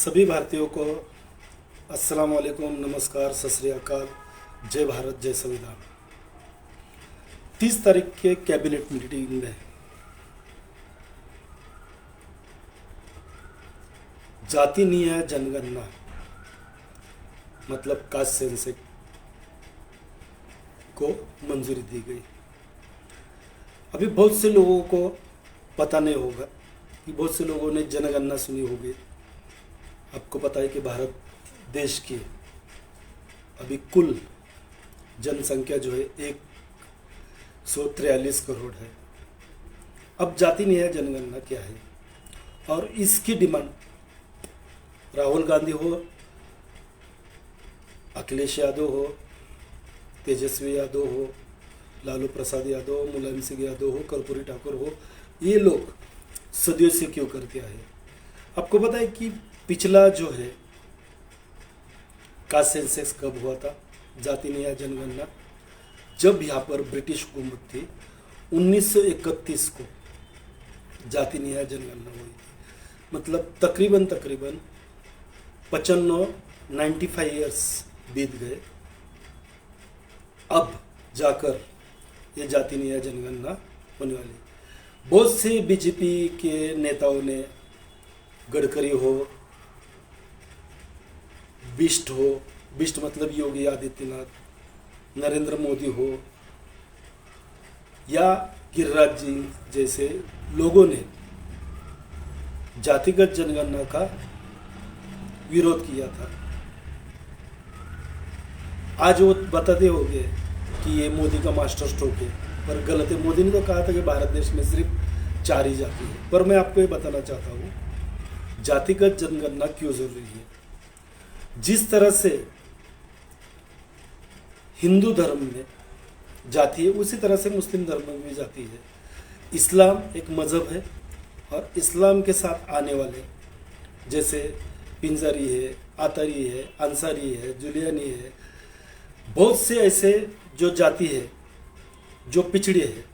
सभी भारतीयों को अस्सलाम वालेकुम, नमस्कार, सत श्री अकाल, जय भारत, जय संविधान। 30 तारीख के कैबिनेट मीटिंग में जाति न्याय जनगणना मतलब कास्ट सेंसस को मंजूरी दी गई। अभी बहुत से लोगों को पता नहीं होगा कि बहुत से लोगों ने जनगणना सुनी होगी। आपको पता है कि भारत देश की अभी कुल जनसंख्या जो है 143 करोड़ है। अब जाति न्याय जनगणना क्या है और इसकी डिमांड राहुल गांधी हो, अखिलेश यादव हो, तेजस्वी यादव हो, लालू प्रसाद यादव, मुलायम सिंह यादव हो, कर्पूरी ठाकुर हो, ये लोग सदियों से क्यों करते आए। आपको पता है कि पिछला जो है कास्ट सेंसस कब हुआ था, जाति न्याय जनगणना, जब यहाँ पर ब्रिटिश हुकूमत थी 1931 को जाति न्याय जनगणना हुई थी। मतलब तकरीबन 95 ईयर्स बीत गए, अब जाकर ये जाति न्याय जनगणना होने वाली। बहुत से बीजेपी के नेताओं ने, गडकरी हो, बिष्ट मतलब योगी आदित्यनाथ, नरेंद्र मोदी हो या गिरिराज जी जैसे लोगों ने जातिगत जनगणना का विरोध किया था। आज वो बताते होंगे कि ये मोदी का मास्टर स्ट्रोक है, पर गलत है। मोदी ने तो कहा था कि भारत देश में सिर्फ 4 ही जाति है। पर मैं आपको ये बताना चाहता हूँ जातिगत जनगणना क्यों जरूरी है। जिस तरह से हिंदू धर्म में जाति है, उसी तरह से मुस्लिम धर्म में भी जाति है। इस्लाम एक मजहब है और इस्लाम के साथ आने वाले जैसे पिंजरी है, आतरी है, अंसारी है, जुलियानी है, बहुत से ऐसे जो जाति है जो पिछड़े हैं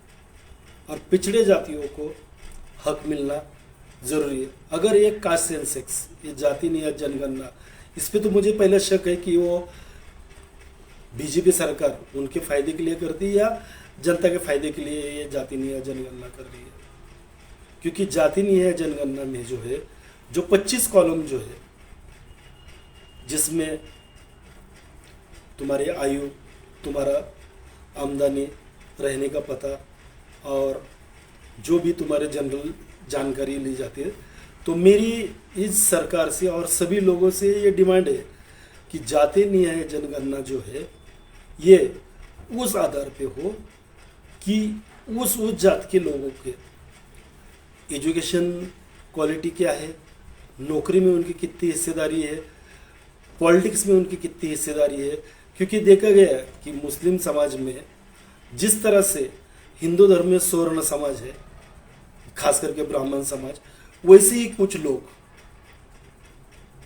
और पिछड़े जातियों को हक मिलना जरूरी है। अगर ये कास्ट सेंसस, ये जाति न्याय जनगणना, इस पे तो मुझे पहले शक है कि वो बीजेपी सरकार उनके फायदे के लिए करती है या जनता के फायदे के लिए ये जाति न्याय जनगणना कर रही है। क्योंकि जाति न्याय जनगणना में जो है, जो 25 कॉलम जो है, जिसमें तुम्हारी आयु, तुम्हारा आमदनी, रहने का पता और जो भी तुम्हारे जनरल जानकारी ली जाती है, तो मेरी इस सरकार से और सभी लोगों से ये डिमांड है कि जाति न्याय जनगणना जो है ये उस आधार पे हो कि उस जात के लोगों के एजुकेशन क्वालिटी क्या है, नौकरी में उनकी कितनी हिस्सेदारी है, पॉलिटिक्स में उनकी कितनी हिस्सेदारी है। क्योंकि देखा गया है कि मुस्लिम समाज में जिस तरह से हिंदू धर्म में सवर्ण समाज है, खास करके ब्राह्मण समाज, वैसे ही कुछ लोग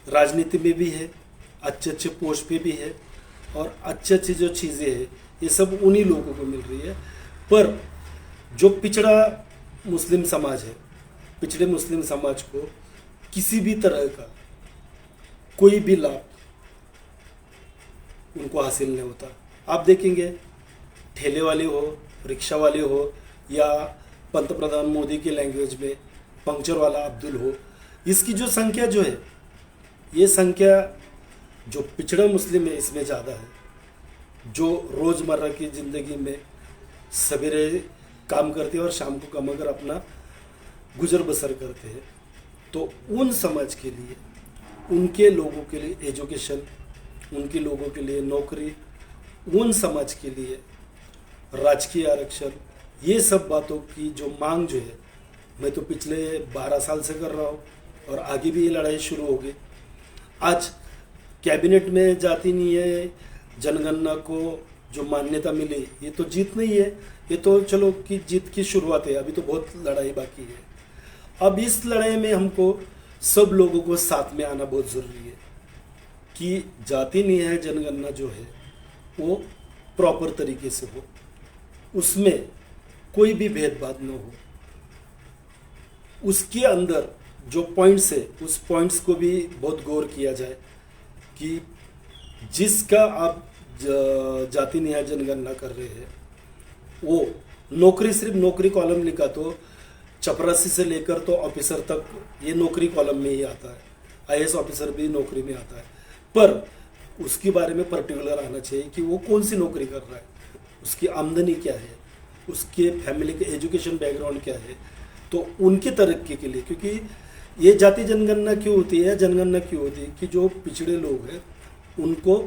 राजनीति में भी है, अच्छे अच्छे पोस्ट पे भी है और अच्छी अच्छी जो चीज़ें हैं ये सब उन्हीं लोगों को मिल रही है। पर जो पिछड़ा मुस्लिम समाज है, पिछड़े मुस्लिम समाज को किसी भी तरह का कोई भी लाभ उनको हासिल नहीं होता। आप देखेंगे ठेले वाले हो, रिक्शा वाले हो या पंतप्रधान मोदी के लैंग्वेज में पंक्चर वाला अब्दुल हो, इसकी जो संख्या जो है, ये संख्या जो पिछड़ा मुस्लिम है इसमें ज़्यादा है। जो रोज़मर्रा की ज़िंदगी में सवेरे काम करते हैं और शाम को कमा कर अपना गुजर बसर करते हैं, तो उन समाज के लिए, उनके लोगों के लिए एजुकेशन, उनके लोगों के लिए नौकरी, उन समाज के लिए राजकीय आरक्षण, ये सब बातों की जो मांग जो है, मैं तो पिछले 12 साल से कर रहा हूँ और आगे भी ये लड़ाई शुरू होगी। आज कैबिनेट में जाति न्याय जनगणना को जो मान्यता मिली, ये तो जीत नहीं है, ये तो चलो कि जीत की शुरुआत है, अभी तो बहुत लड़ाई बाकी है। अब इस लड़ाई में हमको सब लोगों को साथ में आना बहुत ज़रूरी है कि जाति न्याय जनगणना जो है वो प्रॉपर तरीके से हो, उसमें कोई भी भेदभाव न हो, उसके अंदर जो पॉइंट्स है उस पॉइंट्स को भी बहुत गौर किया जाए कि जिसका आप जाति न्याय जनगणना कर रहे हैं वो नौकरी, सिर्फ नौकरी कॉलम लिखा तो चपरासी से लेकर तो ऑफिसर तक ये नौकरी कॉलम में ही आता है, आईएएस ऑफिसर भी नौकरी में आता है, पर उसके बारे में पर्टिकुलर आना चाहिए कि वो कौन सी नौकरी कर रहा है, उसकी आमदनी क्या है, उसके फैमिली के एजुकेशन बैकग्राउंड क्या है। तो उनकी तरक्की के लिए, क्योंकि ये जाति जनगणना क्यों होती है, जनगणना क्यों होती है कि जो पिछड़े लोग हैं उनको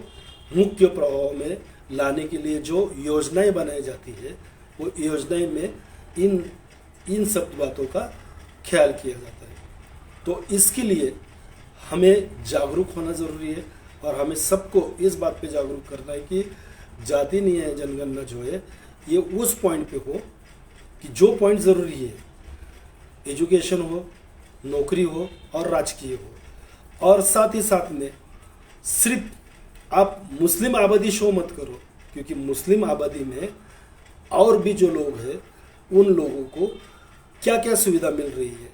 मुख्य प्रभाव में लाने के लिए जो योजनाएं बनाई जाती है वो योजनाएं में इन सब बातों का ख्याल किया जाता है। तो इसके लिए हमें जागरूक होना ज़रूरी है और हमें सबको इस बात पे जागरूक करना है कि जाति न्याय जनगणना जो है ये उस पॉइंट पे हो कि जो पॉइंट ज़रूरी है, एजुकेशन हो, नौकरी हो और राजकीय हो। और साथ ही साथ में सिर्फ आप मुस्लिम आबादी शो मत करो, क्योंकि मुस्लिम आबादी में और भी जो लोग हैं उन लोगों को क्या क्या सुविधा मिल रही है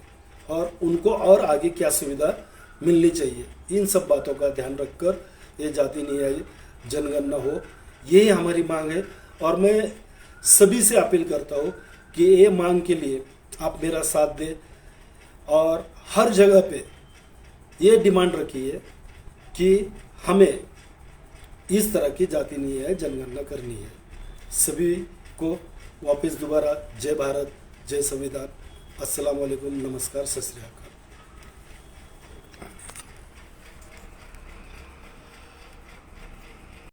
और उनको और आगे क्या सुविधा मिलनी चाहिए, इन सब बातों का ध्यान रखकर ये जाति न्याय जनगणना हो, यही हमारी मांग है। और मैं सभी से अपील करता हूँ कि ये मांग के लिए आप मेरा साथ दें और हर जगह पे ये डिमांड रखिए कि हमें इस तरह की जाति न्याय जनगणना करनी है। सभी को वापस दोबारा जय भारत, जय संविधान, अस्सलाम वालेकुम, नमस्कार, सत श्री अकाल।